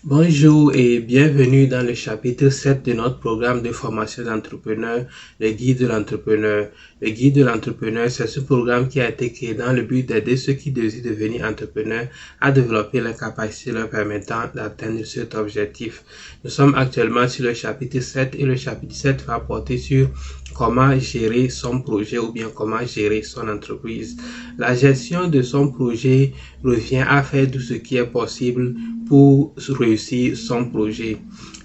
Bonjour et bienvenue dans le chapitre 7 de notre programme de formation d'entrepreneur, le guide de l'entrepreneur. Le guide de l'entrepreneur, c'est ce programme qui a été créé dans le but d'aider ceux qui désirent devenir entrepreneurs à développer les capacités leur permettant d'atteindre cet objectif. Nous sommes actuellement sur le chapitre 7 et le chapitre 7 va porter sur comment gérer son projet ou bien comment gérer son entreprise. La gestion de son projet revient à faire tout ce qui est possible pour réussir son projet.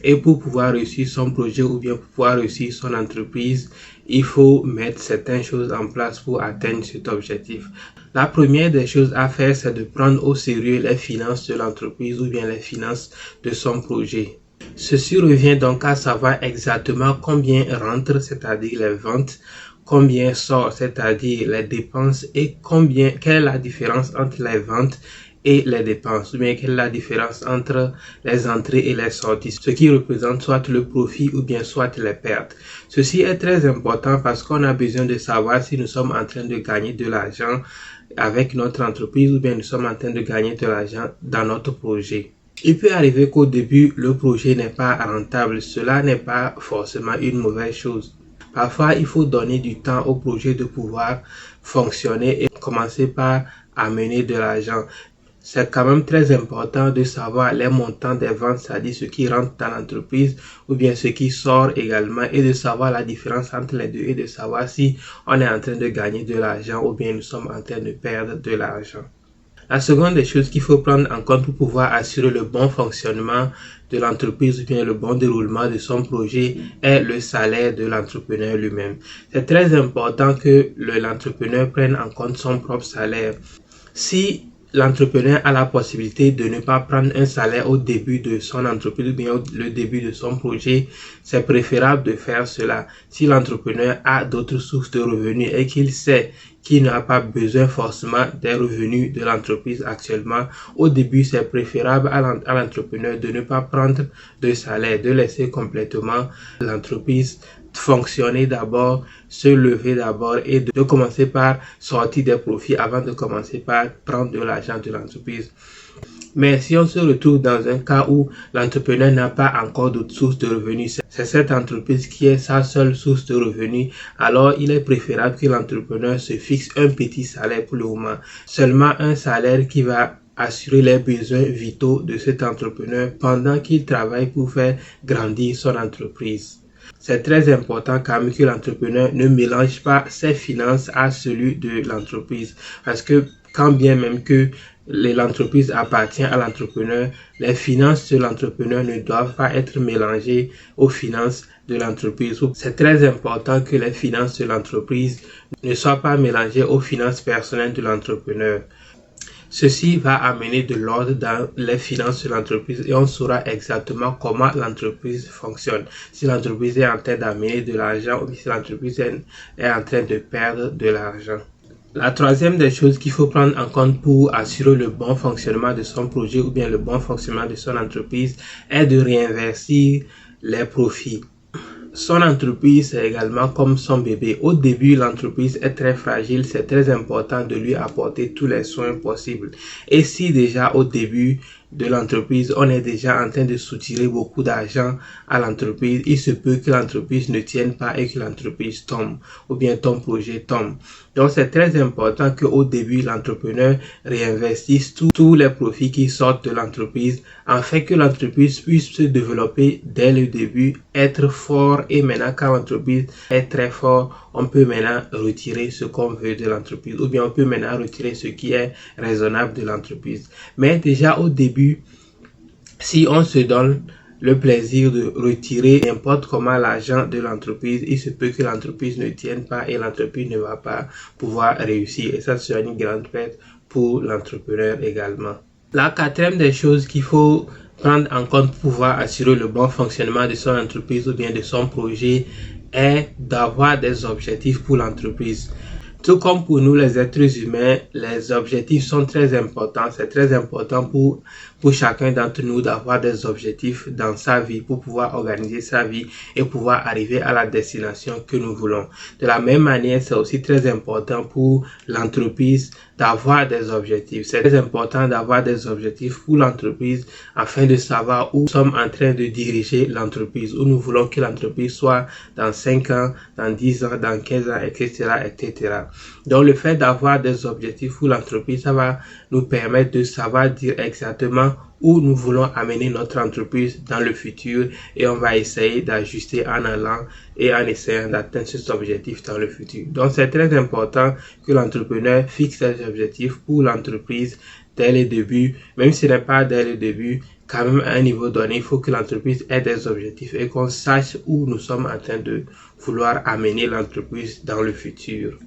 Et pour pouvoir réussir son projet ou bien pour pouvoir réussir son entreprise, il faut mettre certaines choses en place pour atteindre cet objectif. La première des choses à faire, c'est de prendre au sérieux les finances de l'entreprise ou bien les finances de son projet. Ceci revient donc à savoir exactement combien rentre, c'est-à-dire les ventes, combien sort, c'est-à-dire les dépenses, et quelle est la différence entre les ventes et les dépenses, ou bien quelle est la différence entre les entrées et les sorties, ce qui représente soit le profit ou bien soit les pertes. Ceci est très important parce qu'on a besoin de savoir si nous sommes en train de gagner de l'argent avec notre entreprise ou bien nous sommes en train de gagner de l'argent dans notre projet. Il peut arriver qu'au début, le projet n'est pas rentable. Cela n'est pas forcément une mauvaise chose. Parfois, il faut donner du temps au projet de pouvoir fonctionner et commencer par amener de l'argent. C'est quand même très important de savoir les montants des ventes, c'est-à-dire ce qui rentre dans l'entreprise ou bien ce qui sort également, et de savoir la différence entre les deux et de savoir si on est en train de gagner de l'argent ou bien nous sommes en train de perdre de l'argent. La seconde des choses qu'il faut prendre en compte pour pouvoir assurer le bon fonctionnement de l'entreprise ou bien le bon déroulement de son projet est le salaire de l'entrepreneur lui-même. C'est très important que l'entrepreneur prenne en compte son propre salaire. Si l'entrepreneur a la possibilité de ne pas prendre un salaire au début de son entreprise ou bien le début de son projet, c'est préférable de faire cela. Si l'entrepreneur a d'autres sources de revenus et qu'il sait qu'il n'a pas besoin forcément des revenus de l'entreprise actuellement, au début, c'est préférable à l'entrepreneur de ne pas prendre de salaire, de laisser complètement l'entreprise fonctionner d'abord, se lever d'abord et de commencer par sortir des profits avant de commencer par prendre de l'argent de l'entreprise. Mais si on se retrouve dans un cas où l'entrepreneur n'a pas encore d'autres sources de revenus, c'est cette entreprise qui est sa seule source de revenus, alors il est préférable que l'entrepreneur se fixe un petit salaire pour le moment. Seulement un salaire qui va assurer les besoins vitaux de cet entrepreneur pendant qu'il travaille pour faire grandir son entreprise. C'est très important quand même que l'entrepreneur ne mélange pas ses finances à celui de l'entreprise, parce que quand bien même que l'entreprise appartient à l'entrepreneur, les finances de l'entrepreneur ne doivent pas être mélangées aux finances de l'entreprise. C'est très important que les finances de l'entreprise ne soient pas mélangées aux finances personnelles de l'entrepreneur. Ceci va amener de l'ordre dans les finances de l'entreprise et on saura exactement comment l'entreprise fonctionne. Si l'entreprise est en train d'amener de l'argent ou si l'entreprise est en train de perdre de l'argent. La troisième des choses qu'il faut prendre en compte pour assurer le bon fonctionnement de son projet ou bien le bon fonctionnement de son entreprise est de réinvestir les profits. Son entreprise est également comme son bébé. Au début, l'entreprise est très fragile. C'est très important de lui apporter tous les soins possibles. Et si déjà au début de l'entreprise, on est déjà en train de soutirer beaucoup d'argent à l'entreprise, il se peut que l'entreprise ne tienne pas et que l'entreprise tombe ou bien ton projet tombe. Donc, c'est très important qu'au début, l'entrepreneur réinvestisse tous les profits qui sortent de l'entreprise afin que l'entreprise puisse se développer dès le début, être fort, et maintenant quand l'entreprise est très fort, on peut maintenant retirer ce qu'on veut de l'entreprise ou bien on peut maintenant retirer ce qui est raisonnable de l'entreprise. Mais déjà au début, si on se donne le plaisir de retirer n'importe comment l'argent de l'entreprise, il se peut que l'entreprise ne tienne pas et l'entreprise ne va pas pouvoir réussir. Et ça sera une grande perte pour l'entrepreneur également. La quatrième des choses qu'il faut prendre en compte pour pouvoir assurer le bon fonctionnement de son entreprise ou bien de son projet est d'avoir des objectifs pour l'entreprise. Tout comme pour nous les êtres humains, les objectifs sont très importants. C'est très important pour chacun d'entre nous d'avoir des objectifs dans sa vie pour pouvoir organiser sa vie et pouvoir arriver à la destination que nous voulons. De la même manière, c'est aussi très important pour l'entreprise d'avoir des objectifs. C'est très important d'avoir des objectifs pour l'entreprise afin de savoir où nous sommes en train de diriger l'entreprise, où nous voulons que l'entreprise soit dans 5 ans, dans 10 ans, dans 15 ans, etc., etc. Donc, le fait d'avoir des objectifs pour l'entreprise, ça va nous permettre de savoir dire exactement où nous voulons amener notre entreprise dans le futur et on va essayer d'ajuster en allant et en essayant d'atteindre cet objectif dans le futur. Donc, c'est très important que l'entrepreneur fixe des objectifs pour l'entreprise dès le début, même si ce n'est pas dès le début, quand même à un niveau donné, il faut que l'entreprise ait des objectifs et qu'on sache où nous sommes en train de vouloir amener l'entreprise dans le futur.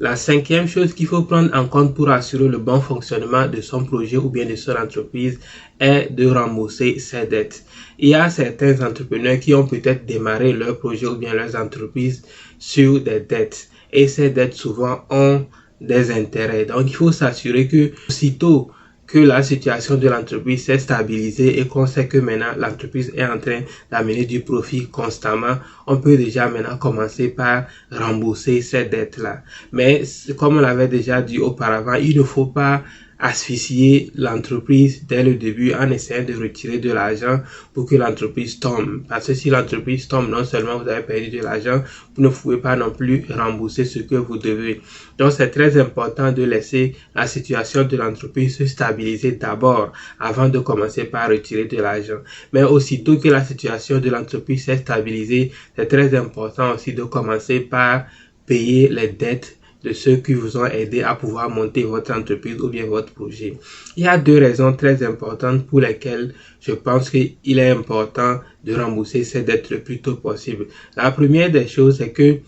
La cinquième chose qu'il faut prendre en compte pour assurer le bon fonctionnement de son projet ou bien de son entreprise est de rembourser ses dettes. Il y a certains entrepreneurs qui ont peut-être démarré leur projet ou bien leurs entreprises sur des dettes et ces dettes souvent ont des intérêts. Donc il faut s'assurer que aussitôt que la situation de l'entreprise s'est stabilisée et qu'on sait que maintenant l'entreprise est en train d'amener du profit constamment, on peut déjà maintenant commencer par rembourser ces dettes-là. Mais comme on l'avait déjà dit auparavant, il ne faut pas asphyxier l'entreprise dès le début en essayant de retirer de l'argent pour que l'entreprise tombe. Parce que si l'entreprise tombe, non seulement vous avez perdu de l'argent, vous ne pouvez pas non plus rembourser ce que vous devez. Donc c'est très important de laisser la situation de l'entreprise se stabiliser d'abord avant de commencer par retirer de l'argent. Mais aussitôt que la situation de l'entreprise s'est stabilisée, c'est très important aussi de commencer par payer les dettes de ceux qui vous ont aidé à pouvoir monter votre entreprise ou bien votre projet. Il y a deux raisons très importantes pour lesquelles je pense qu'il est important de rembourser ces dettes le plus tôt possible. La première des choses, c'est que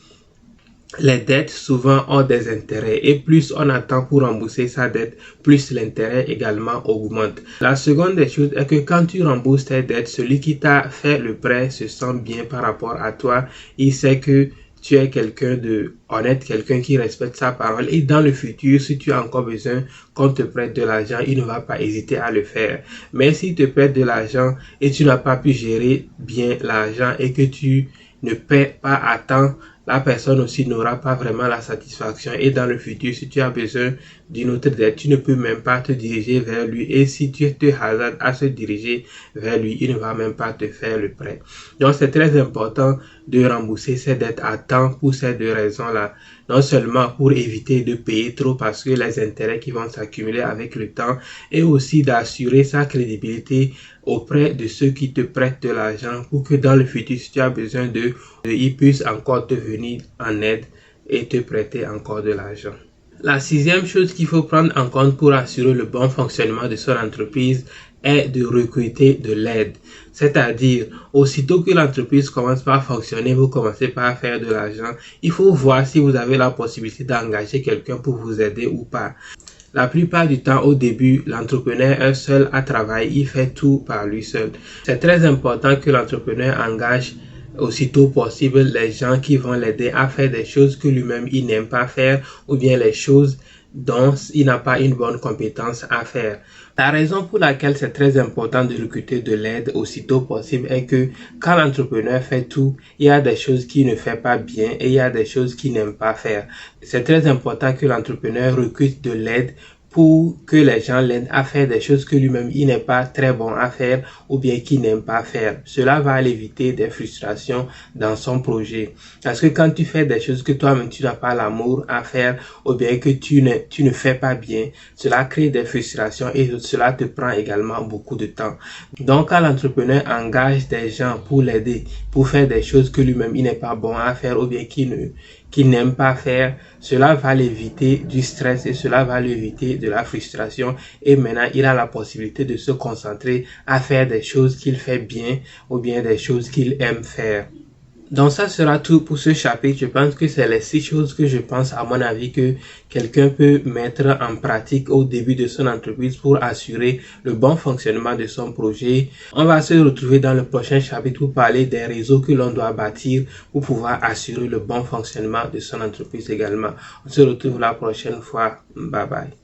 les dettes souvent ont des intérêts et plus on attend pour rembourser sa dette, plus l'intérêt également augmente. La seconde des choses est que quand tu rembourses tes dettes, celui qui t'a fait le prêt se sent bien par rapport à toi. Il sait que tu es quelqu'un de honnête, quelqu'un qui respecte sa parole et dans le futur, si tu as encore besoin qu'on te prête de l'argent, il ne va pas hésiter à le faire. Mais s'il te prête de l'argent et tu n'as pas pu gérer bien l'argent et que tu ne paies pas à temps, la personne aussi n'aura pas vraiment la satisfaction et dans le futur, si tu as besoin d'une autre dette, tu ne peux même pas te diriger vers lui et si tu te hasardes à se diriger vers lui, il ne va même pas te faire le prêt. Donc c'est très important de rembourser ses dettes à temps pour ces deux raisons-là. Non seulement pour éviter de payer trop parce que les intérêts qui vont s'accumuler avec le temps et aussi d'assurer sa crédibilité auprès de ceux qui te prêtent de l'argent pour que dans le futur, si tu as besoin d'eux, ils puissent encore te venir en aide et te prêter encore de l'argent. La sixième chose qu'il faut prendre en compte pour assurer le bon fonctionnement de son entreprise est de recruter de l'aide. C'est-à-dire, aussitôt que l'entreprise commence par fonctionner, vous commencez par faire de l'argent, il faut voir si vous avez la possibilité d'engager quelqu'un pour vous aider ou pas. La plupart du temps, au début, l'entrepreneur est seul à travailler, il fait tout par lui seul. C'est très important que l'entrepreneur engage aussitôt possible les gens qui vont l'aider à faire des choses que lui-même il n'aime pas faire ou bien les choses dont il n'a pas une bonne compétence à faire. La raison pour laquelle c'est très important de recruter de l'aide aussitôt possible est que quand l'entrepreneur fait tout, il y a des choses qu'il ne fait pas bien et il y a des choses qu'il n'aime pas faire. C'est très important que l'entrepreneur recrute de l'aide pour que les gens l'aident à faire des choses que lui-même il n'est pas très bon à faire ou bien qu'il n'aime pas faire. Cela va l'éviter des frustrations dans son projet. Parce que quand tu fais des choses que toi-même tu n'as pas l'amour à faire ou bien que tu ne fais pas bien, cela crée des frustrations et cela te prend également beaucoup de temps. Donc quand l'entrepreneur engage des gens pour l'aider, pour faire des choses que lui-même il n'est pas bon à faire ou bien qu'il n'aime pas faire, cela va l'éviter du stress et cela va l'éviter de la frustration et maintenant il a la possibilité de se concentrer à faire des choses qu'il fait bien ou bien des choses qu'il aime faire. Donc ça sera tout pour ce chapitre. Je pense que c'est les 6 choses que je pense à mon avis que quelqu'un peut mettre en pratique au début de son entreprise pour assurer le bon fonctionnement de son projet. On va se retrouver dans le prochain chapitre pour parler des réseaux que l'on doit bâtir pour pouvoir assurer le bon fonctionnement de son entreprise également. On se retrouve la prochaine fois. Bye bye.